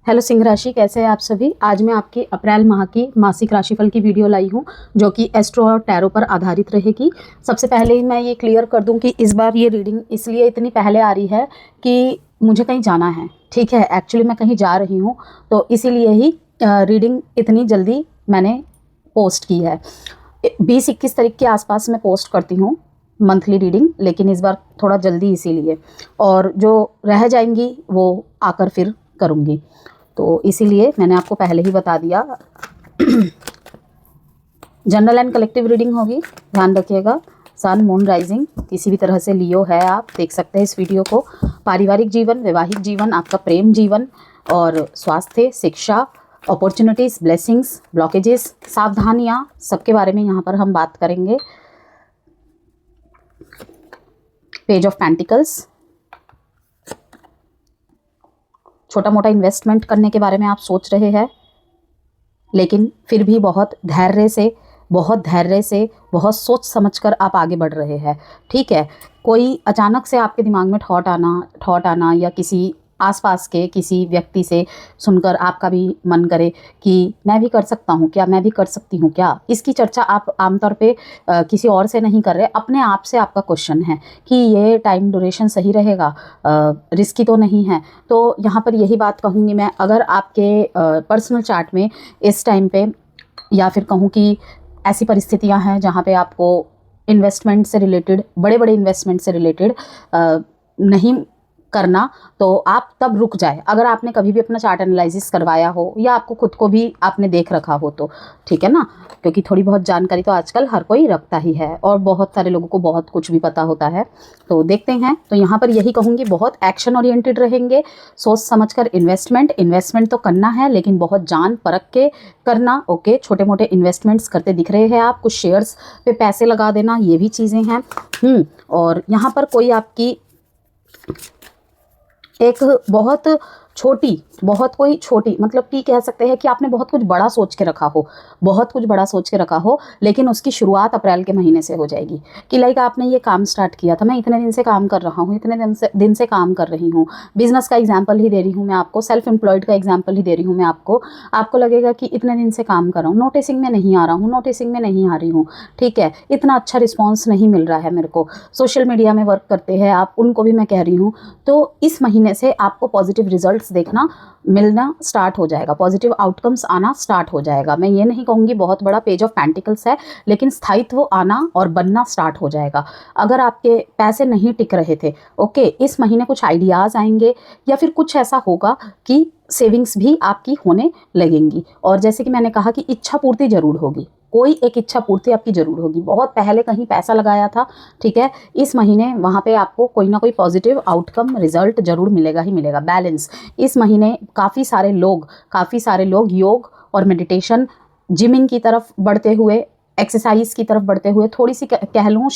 Hello Singh राशि, कैसे हैं आप सभी। आज मैं आपकी अप्रैल माह की मासिक राशिफल की वीडियो लाई हूं जो कि एस्ट्रो और टैरो पर आधारित रहेगी। सबसे पहले ही मैं ये क्लियर कर दूं कि इस बार ये रीडिंग इसलिए इतनी पहले आ रही है कि मुझे कहीं जाना है। ठीक है, एक्चुअली मैं कहीं जा रही हूँ तो इसीलिए ही रीडिंग इतनी जल्दी मैंने पोस्ट की है। 20-21 तारीख के आसपास मैं पोस्ट करती हूँ मंथली रीडिंग, लेकिन इस बार थोड़ा जल्दी इसीलिए, और जो रह जाएंगी वो आकर फिर करूँगी, तो इसीलिए मैंने आपको पहले ही बता दिया। जनरल एंड कलेक्टिव रीडिंग होगी, ध्यान रखिएगा। सन, मून, राइजिंग, किसी भी तरह से लियो है आप देख सकते हैं इस वीडियो को। पारिवारिक जीवन, वैवाहिक जीवन, आपका प्रेम जीवन और स्वास्थ्य, शिक्षा, अपॉर्चुनिटीज़, ब्लेसिंग्स, ब्लॉकेजेस, सावधानियाँ, सबके बारे में यहाँ पर हम बात करेंगे। पेज ऑफ पेंटिकल्स, छोटा मोटा इन्वेस्टमेंट करने के बारे में आप सोच रहे हैं, लेकिन फिर भी बहुत धैर्य से, बहुत सोच समझकर आप आगे बढ़ रहे हैं। ठीक है, कोई अचानक से आपके दिमाग में थॉट आना या किसी आसपास के किसी व्यक्ति से सुनकर आपका भी मन करे कि मैं भी कर सकता हूँ क्या, मैं भी कर सकती हूँ क्या, इसकी चर्चा आप आमतौर पे किसी और से नहीं कर रहे, अपने आप से आपका क्वेश्चन है कि ये टाइम ड्यूरेशन सही रहेगा, रिस्की तो नहीं है। तो यहाँ पर यही बात कहूँगी मैं, अगर आपके पर्सनल चार्ट में इस टाइम पे, या फिर कहूँ कि ऐसी परिस्थितियाँ हैं जहाँ पे आपको इन्वेस्टमेंट से रिलेटेड, बड़े बड़े इन्वेस्टमेंट से रिलेटेड नहीं करना, तो आप तब रुक जाए। अगर आपने कभी भी अपना चार्ट एनालिसिस करवाया हो या आपको खुद को भी आपने देख रखा हो तो ठीक है ना, क्योंकि थोड़ी बहुत जानकारी तो आजकल हर कोई रखता ही है और बहुत सारे लोगों को बहुत कुछ भी पता होता है। तो देखते हैं, तो यहाँ पर यही कहूँगी, बहुत एक्शन ओरिएंटेड रहेंगे, सोच समझकर इन्वेस्टमेंट तो करना है लेकिन बहुत जान परख के करना। ओके, छोटे मोटे इन्वेस्टमेंट्स करते दिख रहे हैं आप, कुछ शेयर्स पे पैसे लगा देना, ये भी चीज़ें हैं। और यहाँ पर कोई आपकी एक कोई छोटी मतलब कि कह सकते हैं कि आपने बहुत कुछ बड़ा सोच के रखा हो, लेकिन उसकी शुरुआत अप्रैल के महीने से हो जाएगी कि लाइक आपने ये काम स्टार्ट किया था, मैं इतने दिन से काम कर रहा हूँ, इतने दिन से काम कर रही हूँ। बिजनेस का एग्जाम्पल ही दे रही हूँ मैं आपको, सेल्फ एम्प्लॉयड का एग्जाम्पल ही दे रही हूँ मैं आपको लगेगा कि इतने दिन से काम कर रहा हूँ, नोटिसिंग में नहीं आ रही हूँ। ठीक है, इतना अच्छा रिस्पॉन्स नहीं मिल रहा है मेरे को। सोशल मीडिया में वर्क करते हैं आप, उनको भी मैं कह रही हूँ। तो इस महीने से आपको पॉजिटिव रिजल्ट्स देखना मिलना स्टार्ट हो जाएगा, पॉजिटिव आउटकम्स आना स्टार्ट हो जाएगा। मैं ये नहीं कहूँगी बहुत बड़ा पेज ऑफ पेंटिकल्स है, लेकिन स्थायित्व आना और बनना स्टार्ट हो जाएगा। अगर आपके पैसे नहीं टिक रहे थे, ओके, इस महीने कुछ आइडियाज़ आएंगे या फिर कुछ ऐसा होगा कि सेविंग्स भी आपकी होने लगेंगी। और जैसे कि मैंने कहा कि इच्छा पूर्ति जरूर होगी, कोई एक इच्छा पूर्ति आपकी जरूर होगी। बहुत पहले कहीं पैसा लगाया था, ठीक है, इस महीने वहाँ पे आपको कोई ना कोई पॉजिटिव आउटकम रिजल्ट जरूर मिलेगा ही मिलेगा। बैलेंस, इस महीने काफ़ी सारे लोग योग और मेडिटेशन, जिमिंग की तरफ बढ़ते हुए, एक्सरसाइज की तरफ बढ़ते हुए, थोड़ी सी कह लूँ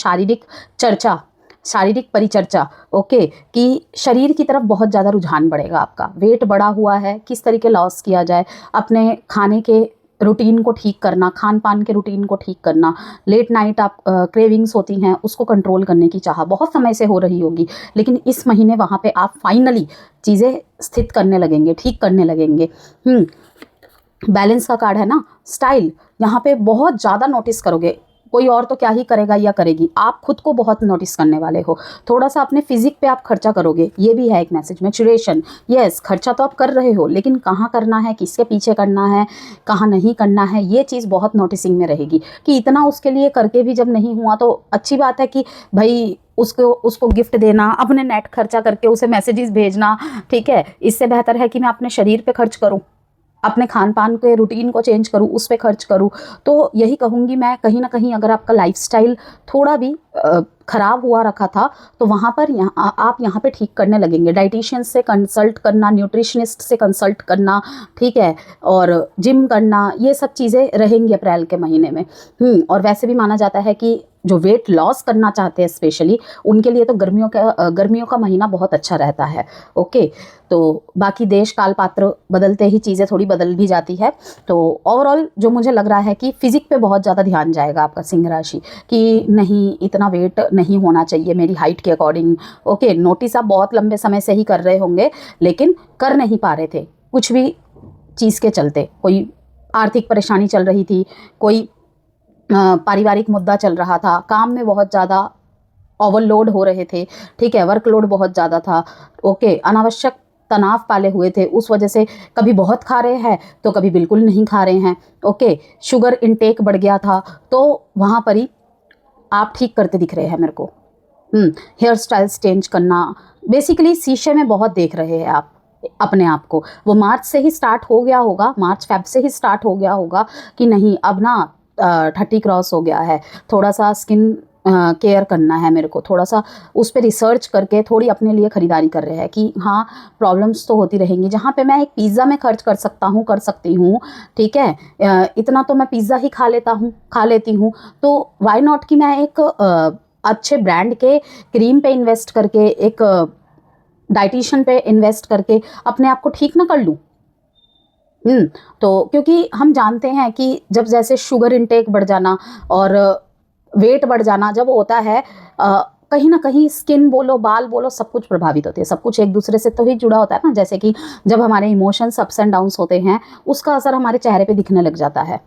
शारीरिक परिचर्चा, ओके, कि शरीर की तरफ बहुत ज़्यादा रुझान बढ़ेगा आपका। वेट बढ़ा हुआ है, किस तरीके लॉस किया जाए, अपने खाने के रूटीन को ठीक करना, खान पान के रूटीन को ठीक करना, लेट नाइट आप क्रेविंग्स होती हैं उसको कंट्रोल करने की चाह बहुत समय से हो रही होगी, लेकिन इस महीने वहाँ पे आप फाइनली चीज़ें स्थित करने लगेंगे, ठीक करने लगेंगे। बैलेंस का कार्ड है ना, स्टाइल, यहाँ पे बहुत ज़्यादा नोटिस करोगे। कोई और तो क्या ही करेगा या करेगी, आप खुद को बहुत नोटिस करने वाले हो। थोड़ा सा अपने फिजिक पे आप खर्चा करोगे, ये भी है एक मैसेज। मैच्योरेशन, यस, खर्चा तो आप कर रहे हो, लेकिन कहाँ करना है, किसके पीछे करना है, कहाँ नहीं करना है, ये चीज़ बहुत नोटिसिंग में रहेगी कि इतना उसके लिए करके भी जब नहीं हुआ तो अच्छी बात है कि भाई उसको गिफ्ट देना, अपने नेट खर्चा करके उसे मैसेजेस भेजना, ठीक है, इससे बेहतर है कि मैं अपने शरीर पे खर्च करूँ, अपने खान पान के रूटीन को चेंज करूँ, उस पर खर्च करूँ। तो यही कहूँगी मैं, कहीं ना कहीं अगर आपका लाइफस्टाइल थोड़ा भी ख़राब हुआ रखा था तो वहाँ पर आप यहाँ पे ठीक करने लगेंगे। डाइटिशियन से कंसल्ट करना, न्यूट्रिशनिस्ट से कंसल्ट करना, ठीक है, और जिम करना, ये सब चीज़ें रहेंगी अप्रैल के महीने में। और वैसे भी माना जाता है कि जो वेट लॉस करना चाहते हैं स्पेशली उनके लिए तो गर्मियों का महीना बहुत अच्छा रहता है। ओके, तो बाकी देश काल पात्र बदलते ही चीज़ें थोड़ी बदल भी जाती है। तो ओवरऑल जो मुझे लग रहा है कि फिजिक पे बहुत ज़्यादा ध्यान जाएगा आपका सिंह राशि, कि नहीं इतना वेट नहीं होना चाहिए मेरी हाइट के अकॉर्डिंग। ओके, नोटिस आप बहुत लंबे समय से ही कर रहे होंगे लेकिन कर नहीं पा रहे थे, कुछ भी चीज़ के चलते, कोई आर्थिक परेशानी चल रही थी, कोई पारिवारिक मुद्दा चल रहा था, काम में बहुत ज़्यादा ओवरलोड हो रहे थे, ठीक है, वर्कलोड बहुत ज़्यादा था, ओके, अनावश्यक तनाव पाले हुए थे, उस वजह से कभी बहुत खा रहे हैं तो कभी बिल्कुल नहीं खा रहे हैं, ओके, शुगर इनटेक बढ़ गया था, तो वहाँ पर ही आप ठीक करते दिख रहे हैं मेरे को। हेयर स्टाइल्स चेंज करना, बेसिकली शीशे में बहुत देख रहे हैं आप अपने आप को। वो मार्च से ही स्टार्ट हो गया होगा, मार्च फेब से ही स्टार्ट हो गया होगा कि नहीं अब ना 30 क्रॉस हो गया है, थोड़ा सा स्किन केयर करना है मेरे को, थोड़ा सा उस पर रिसर्च करके थोड़ी अपने लिए ख़रीदारी कर रहे हैं कि हाँ प्रॉब्लम्स तो होती रहेंगी, जहाँ पे मैं एक पिज़्ज़ा में खर्च कर सकता हूँ, कर सकती हूँ, ठीक है, इतना तो मैं पिज़्ज़ा ही खा लेती हूँ, तो वाई नॉट कि मैं एक अच्छे ब्रांड के क्रीम पे इन्वेस्ट करके, एक डाइटिशियन पे इन्वेस्ट करके अपने आप को ठीक ना कर लूँ। तो क्योंकि हम जानते हैं कि जब जैसे शुगर इनटेक बढ़ जाना और वेट बढ़ जाना जब होता है, कहीं ना कहीं स्किन बोलो, बाल बोलो, सब कुछ प्रभावित होते हैं, सब कुछ एक दूसरे से तो ही जुड़ा होता है ना। जैसे कि जब हमारे इमोशंस अप्स एंड डाउन्स होते हैं, उसका असर हमारे चेहरे पे दिखने लग जाता है,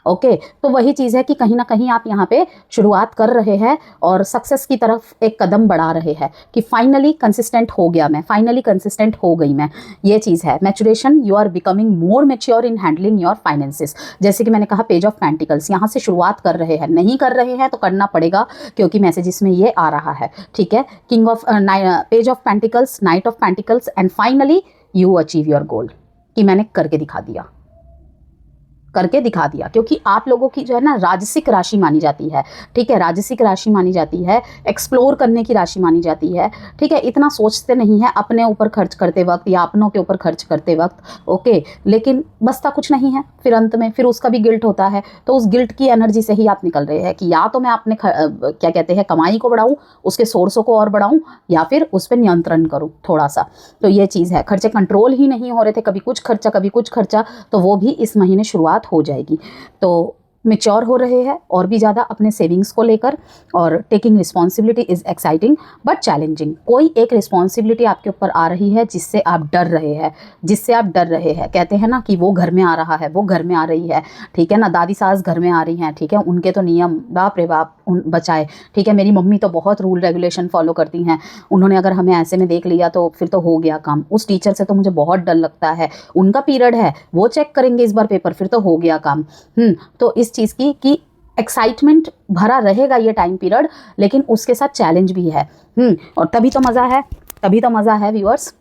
ओके। तो वही चीज़ है कि कहीं ना कहीं आप यहाँ पे शुरुआत कर रहे हैं और सक्सेस की तरफ एक कदम बढ़ा रहे हैं कि फाइनली कंसिस्टेंट हो गया मैं, फाइनली कंसिस्टेंट हो गई मैं, ये चीज़ है maturation. You are becoming more mature in handling your finances. जैसे कि मैंने कहा पेज ऑफ पेंटिकल्स, यहाँ से शुरुआत कर रहे हैं, नहीं कर रहे हैं तो करना पड़ेगा क्योंकि मैसेजेस में ये आ रहा है, ठीक है। King of page of pentacles, night of pentacles and finally you achieve your goal, कि मैंने करके दिखा दिया, करके दिखा दिया। क्योंकि आप लोगों की जो है ना राजसिक राशि मानी जाती है, ठीक है, राजसिक राशि मानी जाती है, एक्सप्लोर करने की राशि मानी जाती है, ठीक है। इतना सोचते नहीं है अपने ऊपर खर्च करते वक्त या अपनों के ऊपर खर्च करते वक्त, ओके, लेकिन बचता कुछ नहीं है, फिर अंत में फिर उसका भी गिल्ट होता है। तो उस गिल्ट की एनर्जी से ही आप निकल रहे हैं कि या तो मैं अपने क्या कहते हैं कमाई को बढ़ाऊँ, उसके सोर्सों को और बढ़ाऊँ, या फिर उस पर नियंत्रण करूँ थोड़ा सा। तो ये चीज़ है, खर्चे कंट्रोल ही नहीं हो रहे थे, कभी कुछ खर्चा कभी कुछ खर्चा, तो वो भी इस महीने शुरुआत हो जाएगी। तो मैच्योर हो रहे हैं और भी ज़्यादा अपने सेविंग्स को लेकर, और taking responsibility is exciting but challenging. कोई एक रिस्पॉन्सिबिलिटी आपके ऊपर आ रही है जिससे आप डर रहे हैं, जिससे आप डर रहे हैं। कहते हैं ना कि वो घर में आ रहा है, वो घर में आ रही है, ठीक है ना, दादी सास घर में आ रही हैं, ठीक है, उनके तो नियम बाप रे बाप बचाए, ठीक है। मेरी मम्मी तो बहुत रूल रेगुलेशन फॉलो करती हैं, उन्होंने अगर हमें ऐसे में देख लिया तो फिर तो हो गया काम। उस टीचर से तो मुझे बहुत डर लगता है, उनका पीरियड है, वो चेक करेंगे इस बार पेपर, फिर तो हो गया काम। तो इस चीज़ की कि एक्साइटमेंट भरा रहेगा ये टाइम पीरियड, लेकिन उसके साथ चैलेंज भी है। और तभी तो मज़ा है, तभी तो मज़ा है व्यूअर्स।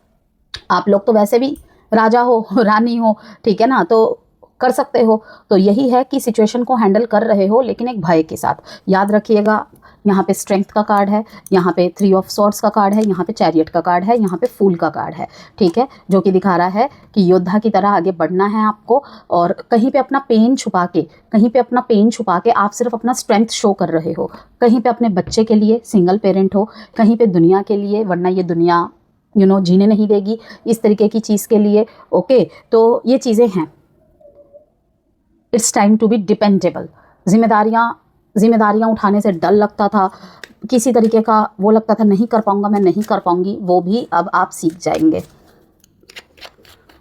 आप लोग तो वैसे भी राजा हो रानी हो, ठीक है ना, तो कर सकते हो। तो यही है कि सिचुएशन को हैंडल कर रहे हो लेकिन एक भय के साथ। याद रखिएगा, यहाँ पे स्ट्रेंथ का कार्ड है, यहाँ पे 3 ऑफ सॉर्ड्स का कार्ड है, यहाँ पे चैरियट का कार्ड है, यहाँ पे फूल का कार्ड है, ठीक है, जो कि दिखा रहा है कि योद्धा की तरह आगे बढ़ना है आपको। और कहीं पे अपना पेन छुपा के, कहीं पे अपना पेन छुपा के आप सिर्फ अपना स्ट्रेंथ शो कर रहे हो। कहीं पे अपने बच्चे के लिए, सिंगल पेरेंट हो, कहीं पे दुनिया के लिए, वरना ये दुनिया जीने नहीं देगी, इस तरीके की चीज़ के लिए, ओके। तो ये चीज़ें हैं। It's time to be dependable. जिम्मेदारियाँ उठाने से डर लगता था, किसी तरीके का वो लगता था नहीं कर पाऊँगा, मैं नहीं कर पाऊँगी, वो भी अब आप सीख जाएंगे,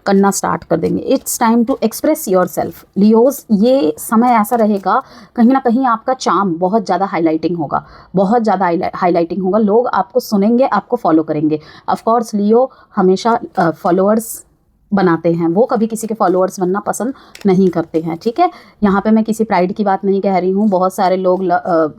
करना स्टार्ट कर देंगे। It's time to express yourself Leos. ये समय ऐसा रहेगा कहीं ना कहीं आपका चार्म बहुत ज़्यादा हाईलाइटिंग होगा, बहुत ज़्यादा हाईलाइटिंग होगा, लोग आपको सुनेंगे, आपको फॉलो करेंगे। ऑफकोर्स लियो हमेशा फॉलोअर्स बनाते हैं, वो कभी किसी के फॉलोअर्स बनना पसंद नहीं करते हैं, ठीक है। यहाँ पे मैं किसी प्राइड की बात नहीं कह रही हूँ, बहुत सारे लोग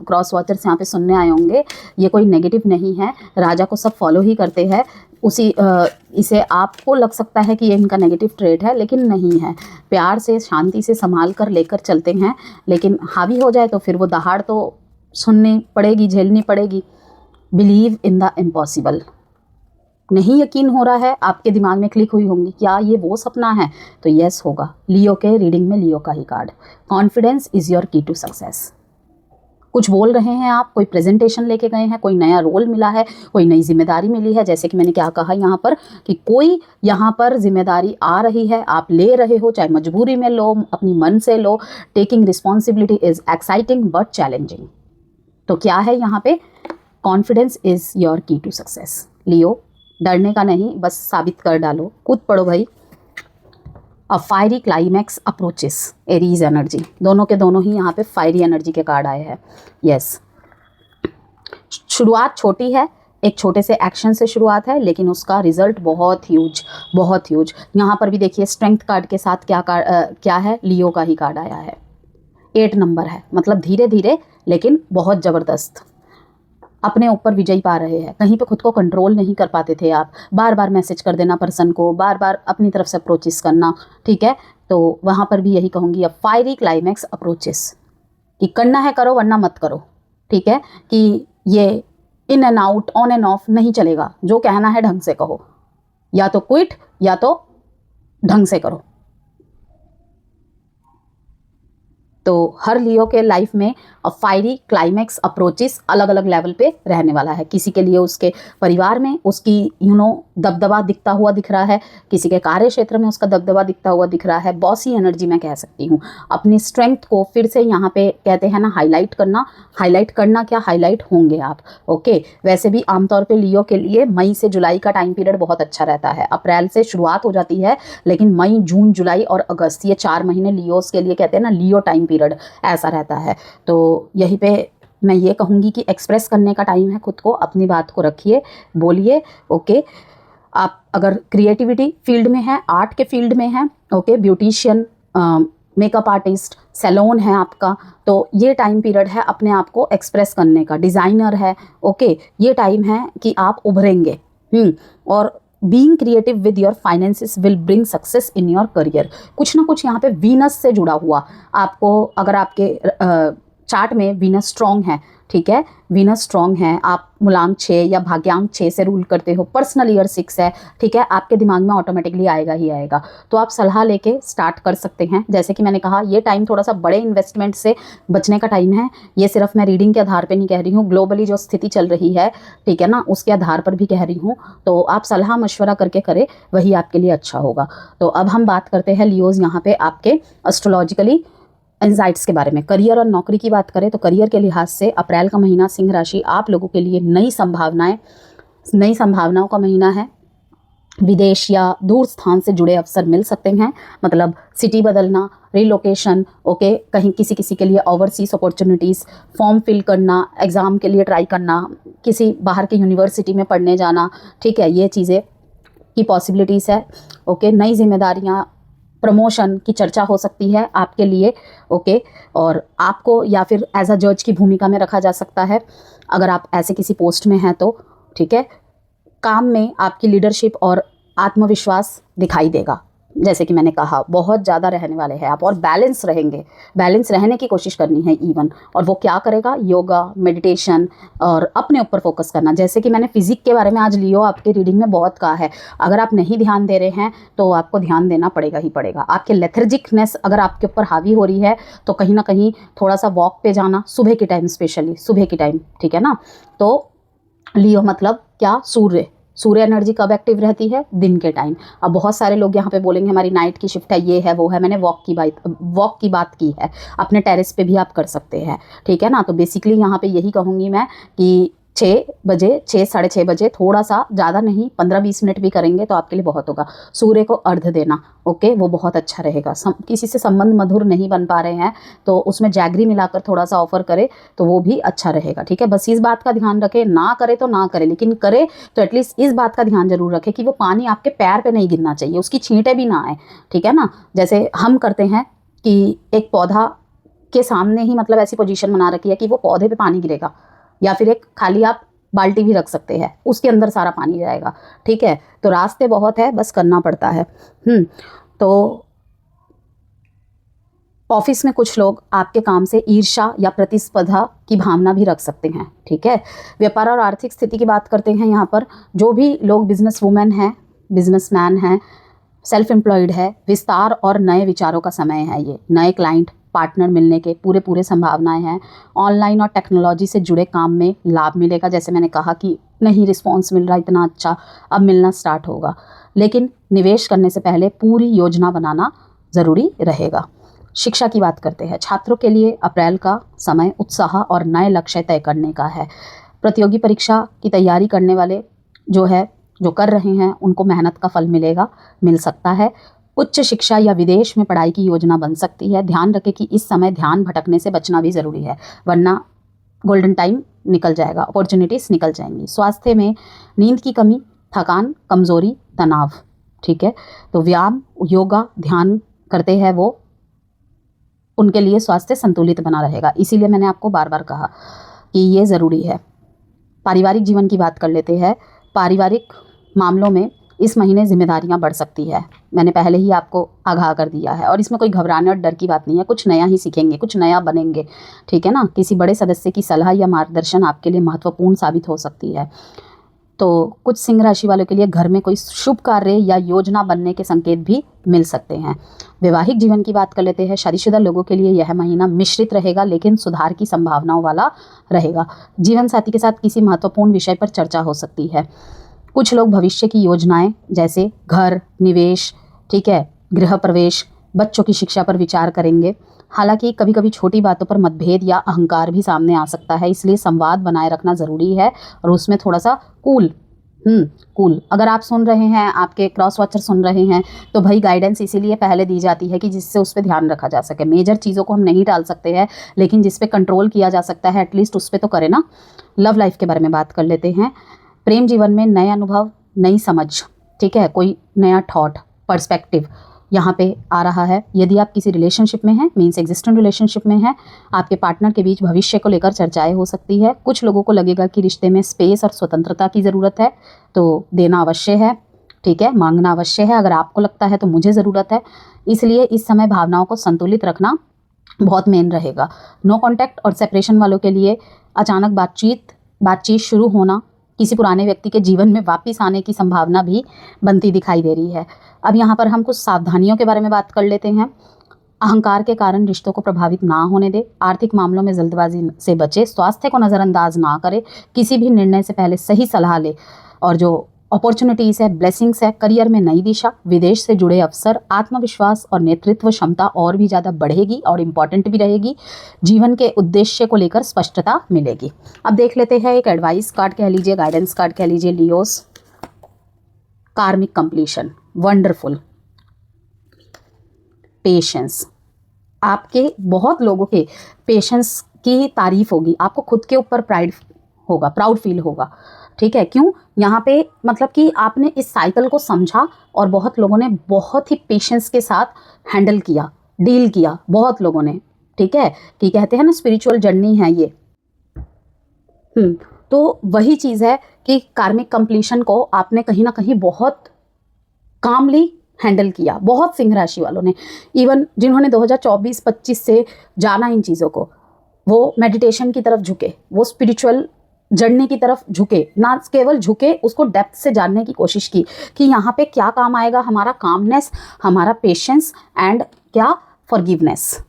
क्रॉस वॉचर्स यहाँ पे सुनने आए होंगे, ये कोई नेगेटिव नहीं है, राजा को सब फॉलो ही करते हैं। इसे आपको लग सकता है कि ये इनका नेगेटिव ट्रेड है, लेकिन नहीं है। प्यार से, शांति से संभाल कर लेकर चलते हैं, लेकिन हावी हो जाए तो फिर वो दहाड़ तो सुननी पड़ेगी, झेलनी पड़ेगी। Believe in the impossible. नहीं यकीन हो रहा है, आपके दिमाग में क्लिक हुई होंगी क्या ये वो सपना है, तो यस होगा। लियो के रीडिंग में लियो का ही card. Confidence is your key to success. कुछ बोल रहे हैं आप, कोई प्रेजेंटेशन लेके गए हैं, कोई नया रोल मिला है, कोई नई जिम्मेदारी मिली है। जैसे कि मैंने क्या कहा यहाँ पर कि कोई यहाँ पर जिम्मेदारी आ रही है, आप ले रहे हो, चाहे मजबूरी में लो, अपनी मन से लो। Taking responsibility is exciting but challenging. तो क्या है यहाँ पे, confidence is your key to success. Leo, डरने का नहीं, बस साबित कर डालो, कूद पड़ो भाई। A fiery climax approaches Aries energy, दोनों के दोनों ही यहाँ पे फायरी एनर्जी के कार्ड आए हैं। यस, शुरुआत छोटी है, एक छोटे से एक्शन से शुरुआत है, लेकिन उसका रिजल्ट बहुत ह्यूज, बहुत ह्यूज। यहाँ पर भी देखिए स्ट्रेंथ कार्ड के साथ क्या है, लियो का ही कार्ड आया है। 8 नंबर है, मतलब धीरे धीरे लेकिन बहुत ज़बरदस्त अपने ऊपर विजय पा रहे हैं। कहीं पे खुद को कंट्रोल नहीं कर पाते थे आप, बार बार मैसेज कर देना पर्सन को, बार बार अपनी तरफ से अप्रोचेस करना, ठीक है। तो वहाँ पर भी यही कहूँगी, अब फायरी क्लाइमैक्स अप्रोचेस कि करना है करो वरना मत करो, ठीक है। कि ये in and out, on end of नहीं चलेगा, जो कहना है ढंग से कहो, या तो क्विट या तो ढंग से करो। तो हर लियो के लाइफ में फायरी क्लाइमैक्स अप्रोचेस अलग अलग लेवल पे रहने वाला है। किसी के लिए उसके परिवार में उसकी दबदबा दिखता हुआ दिख रहा है, किसी के कार्य क्षेत्र में उसका दबदबा दिखता हुआ दिख रहा है। बॉसी एनर्जी मैं कह सकती हूँ। अपनी स्ट्रेंथ को फिर से यहाँ पे कहते हैं ना हाईलाइट करना क्या, हाईलाइट होंगे आप। ओके, वैसे भी आमतौर पर लियो के लिए मई से जुलाई का टाइम पीरियड बहुत अच्छा रहता है। अप्रैल से शुरुआत हो जाती है, लेकिन मई, जून, जुलाई और अगस्त, ये 4 महीने लियोस के लिए कहते हैं ना लियो टाइम पीरियड ऐसा रहता है। तो यहीं पे मैं ये कहूँगी कि एक्सप्रेस करने का टाइम है खुद को, अपनी बात को रखिए, बोलिए। ओके, आप अगर क्रिएटिविटी फील्ड में है, आर्ट के फील्ड में है, okay, beautician, makeup artist, salon है आपका, तो ये टाइम पीरियड है अपने आप को एक्सप्रेस करने का। डिज़ाइनर है, ओके, ये टाइम है कि आप उभरेंगे। और being creative with your finances will bring success in your career. कुछ ना कुछ यहाँ पे वीनस से जुड़ा हुआ आपको, अगर आपके चार्ट में वीनस स्ट्रॉन्ग है, ठीक है, वीनस स्ट्रॉन्ग है, आप मूलांक 6 या भाग्यांक 6 से रूल करते हो, पर्सनल ईयर 6 है, ठीक है, आपके दिमाग में ऑटोमेटिकली आएगा ही आएगा। तो आप सलाह लेके स्टार्ट कर सकते हैं। जैसे कि मैंने कहा, ये टाइम थोड़ा सा बड़े इन्वेस्टमेंट से बचने का टाइम है। ये सिर्फ मैं रीडिंग के आधार पर नहीं कह रही हूँ, ग्लोबली जो स्थिति चल रही है, ठीक है ना, उसके आधार पर भी कह रही हूँ। तो आप सलाह मशवरा करके करें, वही आपके लिए अच्छा होगा। तो अब हम बात करते हैं लियोज यहाँ पे आपके एस्ट्रोलॉजिकली एंजाइट्स के बारे में। करियर और नौकरी की बात करें तो करियर के लिहाज से अप्रैल का महीना सिंह राशि आप लोगों के लिए नई संभावनाओं का महीना है। विदेश या दूर स्थान से जुड़े अवसर मिल सकते हैं, मतलब सिटी बदलना, रिलोकेशन, ओके, कहीं किसी के लिए ओवरसीज अपॉर्चुनिटीज़, फॉर्म फिल करना, एग्ज़ाम के लिए ट्राई करना, किसी बाहर की यूनिवर्सिटी में पढ़ने जाना, ठीक है, ये चीज़ें की पॉसिबिलिटीज़ है। ओके, नई जिम्मेदारियाँ, प्रमोशन की चर्चा हो सकती है आपके लिए। ओके, और आपको या फिर एज अ जज की भूमिका में रखा जा सकता है अगर आप ऐसे किसी पोस्ट में हैं तो, ठीक है। काम में आपकी लीडरशिप और आत्मविश्वास दिखाई देगा। जैसे कि मैंने कहा, बहुत ज़्यादा रहने वाले हैं आप, और बैलेंस रहेंगे, बैलेंस रहने की कोशिश करनी है इवन। और वो क्या करेगा, योगा, मेडिटेशन और अपने ऊपर फोकस करना। जैसे कि मैंने फिजिक के बारे में आज लियो आपके रीडिंग में बहुत कहा है, अगर आप नहीं ध्यान दे रहे हैं तो आपको ध्यान देना पड़ेगा ही पड़ेगा। आपके लेथर्जिकनेस अगर आपके ऊपर हावी हो रही है तो कहीं ना कहीं थोड़ा सा वॉक पे जाना, सुबह के टाइम, स्पेशली सुबह के टाइम, ठीक है ना। तो लियो मतलब क्या, सूर्य एनर्जी कब एक्टिव रहती है, दिन के टाइम। अब बहुत सारे लोग यहाँ पे बोलेंगे हमारी नाइट की शिफ्ट है, ये है वो है। मैंने वॉक की बात की है, अपने टेरेस पे भी आप कर सकते हैं, ठीक है ना। तो बेसिकली यहाँ पे यही कहूँगी मैं कि 6 बजे, 6 साढ़े 6 बजे, थोड़ा सा ज़्यादा नहीं, 15-20 मिनट भी करेंगे तो आपके लिए बहुत होगा। सूर्य को अर्घ देना, ओके, वो बहुत अच्छा रहेगा। किसी से संबंध मधुर नहीं बन पा रहे हैं तो उसमें जैगरी मिलाकर थोड़ा सा ऑफर करें तो वो भी अच्छा रहेगा, ठीक है। बस इस बात का ध्यान रखें, ना करे तो ना करे, लेकिन करे तो एटलीस्ट इस बात का ध्यान जरूर रखें कि वो पानी आपके पैर पे नहीं गिरना चाहिए, उसकी छींटें भी ना आए, ठीक है ना। जैसे हम करते हैं कि एक पौधा के सामने ही मतलब ऐसी पोजीशन बना रखी है कि वो पौधे पे पानी गिरेगा, या फिर एक खाली आप बाल्टी भी रख सकते हैं, उसके अंदर सारा पानी जाएगा, ठीक है। तो रास्ते बहुत है, बस करना पड़ता है। तो ऑफिस में कुछ लोग आपके काम से ईर्ष्या या प्रतिस्पर्धा की भावना भी रख सकते हैं, ठीक है। व्यापार और आर्थिक स्थिति की बात करते हैं यहाँ पर, जो भी लोग बिजनेस वूमेन हैं, बिजनेसमैन हैं, सेल्फ एम्प्लॉयड है, विस्तार और नए विचारों का समय है। ये नए क्लाइंट, पार्टनर मिलने के पूरे संभावनाएं हैं। ऑनलाइन और टेक्नोलॉजी से जुड़े काम में लाभ मिलेगा। जैसे मैंने कहा कि नहीं रिस्पॉन्स मिल रहा इतना अच्छा, अब मिलना स्टार्ट होगा। लेकिन निवेश करने से पहले पूरी योजना बनाना ज़रूरी रहेगा। शिक्षा की बात करते हैं, छात्रों के लिए अप्रैल का समय उत्साह और नए लक्ष्य तय करने का है। प्रतियोगी परीक्षा की तैयारी करने वाले जो कर रहे हैं उनको मेहनत का फल मिल सकता है। उच्च शिक्षा या विदेश में पढ़ाई की योजना बन सकती है। ध्यान रखें कि इस समय ध्यान भटकने से बचना भी ज़रूरी है, वरना गोल्डन टाइम निकल जाएगा, अपॉर्चुनिटीज़ निकल जाएंगी। स्वास्थ्य में नींद की कमी, थकान, कमज़ोरी, तनाव, ठीक है। तो व्यायाम, योगा, ध्यान करते हैं वो, उनके लिए स्वास्थ्य संतुलित बना रहेगा। इसीलिए मैंने आपको बार बार कहा कि ये ज़रूरी है। पारिवारिक जीवन की बात कर लेते हैं। पारिवारिक मामलों में इस महीने जिम्मेदारियां बढ़ सकती है, मैंने पहले ही आपको आगाह कर दिया है। और इसमें कोई घबराने और डर की बात नहीं है, कुछ नया ही सीखेंगे, कुछ नया बनेंगे, ठीक है ना। किसी बड़े सदस्य की सलाह या मार्गदर्शन आपके लिए महत्वपूर्ण साबित हो सकती है। तो कुछ सिंह राशि वालों के लिए घर में कोई शुभ कार्य या योजना बनने के संकेत भी मिल सकते हैं। वैवाहिक जीवन की बात कर लेते हैं। शादीशुदा लोगों के लिए यह महीना मिश्रित रहेगा, लेकिन सुधार की संभावनाओं वाला रहेगा। जीवन साथी के साथ किसी महत्वपूर्ण विषय पर चर्चा हो सकती है। कुछ लोग भविष्य की योजनाएं जैसे घर, निवेश, ठीक है, गृह प्रवेश, बच्चों की शिक्षा पर विचार करेंगे। हालांकि कभी कभी छोटी बातों पर मतभेद या अहंकार भी सामने आ सकता है, इसलिए संवाद बनाए रखना ज़रूरी है और उसमें थोड़ा सा कूल अगर आप सुन रहे हैं, आपके क्रॉस वॉचर सुन रहे हैं, तो भाई गाइडेंस इसीलिए पहले दी जाती है कि जिससे उस पर ध्यान रखा जा सके। मेजर चीज़ों को हम नहीं टाल सकते हैं, लेकिन जिस पे कंट्रोल किया जा सकता है एटलीस्ट उस पर तो करें ना। लव लाइफ के बारे में बात कर लेते हैं। प्रेम जीवन में नए अनुभव, नई समझ, ठीक है, कोई नया थॉट, पर्सपेक्टिव यहाँ पे आ रहा है। यदि आप किसी रिलेशनशिप में हैं, मीन्स एग्जिस्टेंट रिलेशनशिप में हैं, आपके पार्टनर के बीच भविष्य को लेकर चर्चाएं हो सकती है। कुछ लोगों को लगेगा कि रिश्ते में स्पेस और स्वतंत्रता की ज़रूरत है, तो देना अवश्य है, ठीक है, मांगना अवश्य है। अगर आपको लगता है तो मुझे ज़रूरत है, इसलिए इस समय भावनाओं को संतुलित रखना बहुत मेन रहेगा। नो कॉन्टैक्ट और सेपरेशन वालों के लिए अचानक बातचीत शुरू होना, किसी पुराने व्यक्ति के जीवन में वापस आने की संभावना भी बनती दिखाई दे रही है। अब यहाँ पर हम कुछ सावधानियों के बारे में बात कर लेते हैं। अहंकार के कारण रिश्तों को प्रभावित ना होने दे, आर्थिक मामलों में जल्दबाजी से बचे, स्वास्थ्य को नज़रअंदाज ना करे, किसी भी निर्णय से पहले सही सलाह ले। और जो अपॉर्चुनिटीज़ है, ब्लेसिंग्स है, करियर में नई दिशा, विदेश से जुड़े अवसर, आत्मविश्वास और नेतृत्व क्षमता और भी ज़्यादा बढ़ेगी और इम्पॉर्टेंट भी रहेगी। जीवन के उद्देश्य को लेकर स्पष्टता मिलेगी। अब देख लेते हैं एक एडवाइस कार्ड कह लीजिए, गाइडेंस कार्ड कह लीजिए, लियोस। कार्मिक कंप्लीशन, वंडरफुल, पेशेंस। आपके बहुत लोगों के पेशेंस की तारीफ होगी, आपको खुद के ऊपर प्राउड फील होगा, ठीक है। क्यों? यहाँ पे मतलब कि आपने इस साइकिल को समझा और बहुत लोगों ने बहुत ही पेशेंस के साथ हैंडल किया, डील किया, बहुत लोगों ने, ठीक है, कि कहते हैं ना स्पिरिचुअल जर्नी है ये। तो वही चीज़ है कि कार्मिक कंप्लीशन को आपने कहीं ना कहीं बहुत कामली हैंडल किया, बहुत सिंह राशि वालों ने। इवन जिन्होंने 2024-25 से जाना इन चीज़ों को, वो मेडिटेशन की तरफ झुके, वो स्पिरिचुअल जर्नी की तरफ झुके, ना केवल झुके, उसको डेप्थ से जानने की कोशिश की कि यहाँ पे क्या काम आएगा, हमारा कामनेस, हमारा पेशेंस एंड क्या फॉरगिवनेस,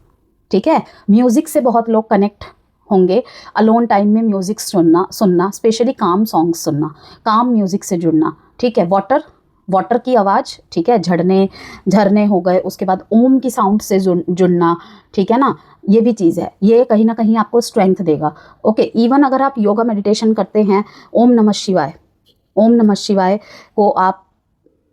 ठीक है। म्यूज़िक से बहुत लोग कनेक्ट होंगे। अलोन टाइम में म्यूज़िक सुनना, स्पेशली काम सॉन्ग्स सुनना, काम म्यूज़िक से जुड़ना, ठीक है। वाटर की आवाज़, ठीक है, झरने हो गए, उसके बाद ओम की साउंड से जुड़ना, ठीक है ना, ये भी चीज़ है। ये कहीं ना कहीं आपको स्ट्रेंथ देगा। ओके, इवन अगर आप योगा मेडिटेशन करते हैं, ओम नमः शिवाय को आप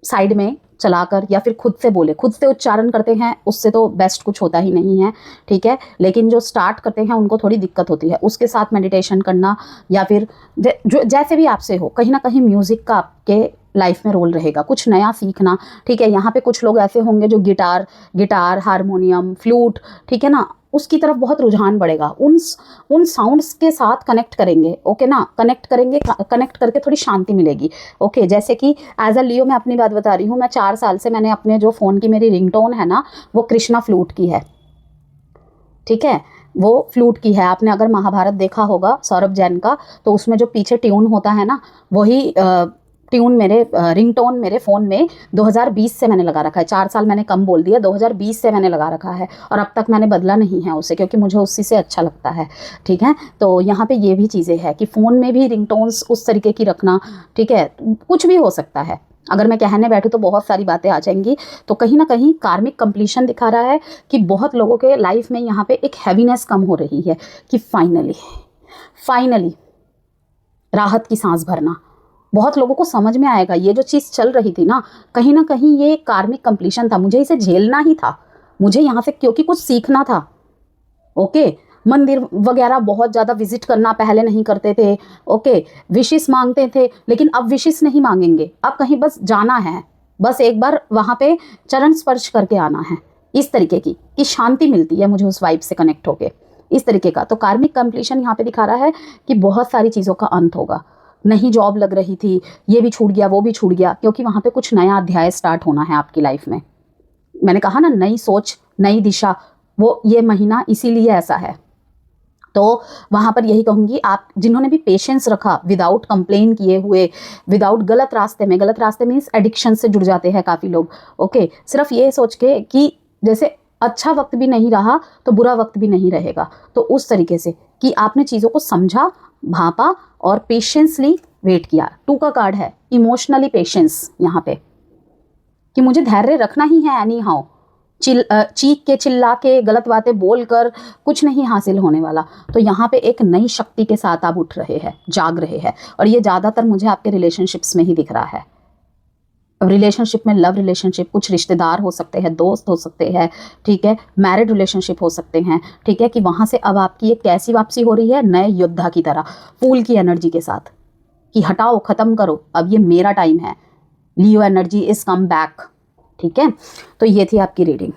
साइड में चलाकर या फिर खुद से बोले, खुद से उच्चारण करते हैं, उससे तो बेस्ट कुछ होता ही नहीं है, ठीक है। लेकिन जो स्टार्ट करते हैं उनको थोड़ी दिक्कत होती है, उसके साथ मेडिटेशन करना या फिर जो जैसे भी आपसे हो, कहीं ना कहीं म्यूज़िक का आपके लाइफ में रोल रहेगा, कुछ नया सीखना, ठीक है। यहाँ पे कुछ लोग ऐसे होंगे जो गिटार, हारमोनियम, फ्लूट, ठीक है ना, उसकी तरफ बहुत रुझान बढ़ेगा, उन साउंड्स के साथ कनेक्ट करेंगे, ओके ना, कनेक्ट करके थोड़ी शांति मिलेगी। ओके, जैसे कि एज अ लियो मैं अपनी बात बता रही हूँ, मैं 4 साल से मैंने अपने जो फ़ोन की मेरी रिंगटोन है ना, वो कृष्णा फ्लूट की है, ठीक है, वो फ्लूट की है। आपने अगर महाभारत देखा होगा सौरभ जैन का, तो उसमें जो पीछे ट्यून होता है ना, वही ट्यून मेरे रिंगटोन मेरे फ़ोन में 2020 से मैंने लगा रखा है। 4 साल मैंने कम बोल दिया, 2020 से मैंने लगा रखा है और अब तक मैंने बदला नहीं है उसे, क्योंकि मुझे उसी से अच्छा लगता है, ठीक है। तो यहाँ पे ये भी चीज़ें हैं कि फ़ोन में भी रिंगटोन्स उस तरीके की रखना, ठीक है, कुछ भी हो सकता है। अगर मैं कहने बैठूँ तो बहुत सारी बातें आ जाएंगी। तो कहीं ना कहीं कार्मिक कंप्लीशन दिखा रहा है कि बहुत लोगों के लाइफ में यहाँ पे एक हैवीनेस कम हो रही है कि फाइनली राहत की सांस भरना, बहुत लोगों को समझ में आएगा ये जो चीज़ चल रही थी ना कहीं ये कार्मिक कंप्लीशन था, मुझे इसे झेलना ही था, मुझे यहाँ से क्योंकि कुछ सीखना था। ओके, मंदिर वगैरह बहुत ज़्यादा विजिट करना पहले नहीं करते थे। ओके, विशेष मांगते थे, लेकिन अब विशेष नहीं मांगेंगे, अब कहीं बस जाना है, बस एक बार वहाँ पे चरण स्पर्श करके आना है। इस तरीके की शांति मिलती है मुझे उस वाइब से कनेक्ट होके, इस तरीके का। तो कार्मिक कंप्लीशन यहाँ पे दिखा रहा है कि बहुत सारी चीज़ों का अंत होगा। नहीं जॉब लग रही थी, ये भी छूट गया, वो भी छूट गया, क्योंकि वहाँ पे कुछ नया अध्याय स्टार्ट होना है आपकी लाइफ में। मैंने कहा ना, नई सोच, नई दिशा, वो ये महीना इसीलिए ऐसा है। तो वहाँ पर यही कहूँगी, आप जिन्होंने भी पेशेंस रखा विदाउट कंप्लेन किए हुए, विदाउट गलत रास्ते में इस एडिक्शन से जुड़ जाते हैं काफ़ी लोग। ओके, सिर्फ ये सोच के कि जैसे अच्छा वक्त भी नहीं रहा तो बुरा वक्त भी नहीं रहेगा, तो उस तरीके से कि आपने चीज़ों को समझा, भापा और पेशेंसली वेट किया। 2 का कार्ड है, इमोशनली पेशेंस यहाँ पे, कि मुझे धैर्य रखना ही है एनी हाउ। चीख के, चिल्ला के, गलत बातें बोलकर कुछ नहीं हासिल होने वाला। तो यहाँ पे एक नई शक्ति के साथ आप उठ रहे हैं, जाग रहे हैं, और ये ज़्यादातर मुझे आपके रिलेशनशिप्स में ही दिख रहा है। रिलेशनशिप में, लव रिलेशनशिप, कुछ रिश्तेदार हो सकते हैं, दोस्त हो सकते हैं, ठीक है, मैरिड रिलेशनशिप हो सकते हैं, ठीक है, कि वहाँ से अब आपकी एक कैसी वापसी हो रही है, नए योद्धा की तरह, फूल की एनर्जी के साथ, कि हटाओ, ख़त्म करो, अब ये मेरा टाइम है। लियो एनर्जी इज कम बैक। ठीक है, तो ये थी आपकी रीडिंग।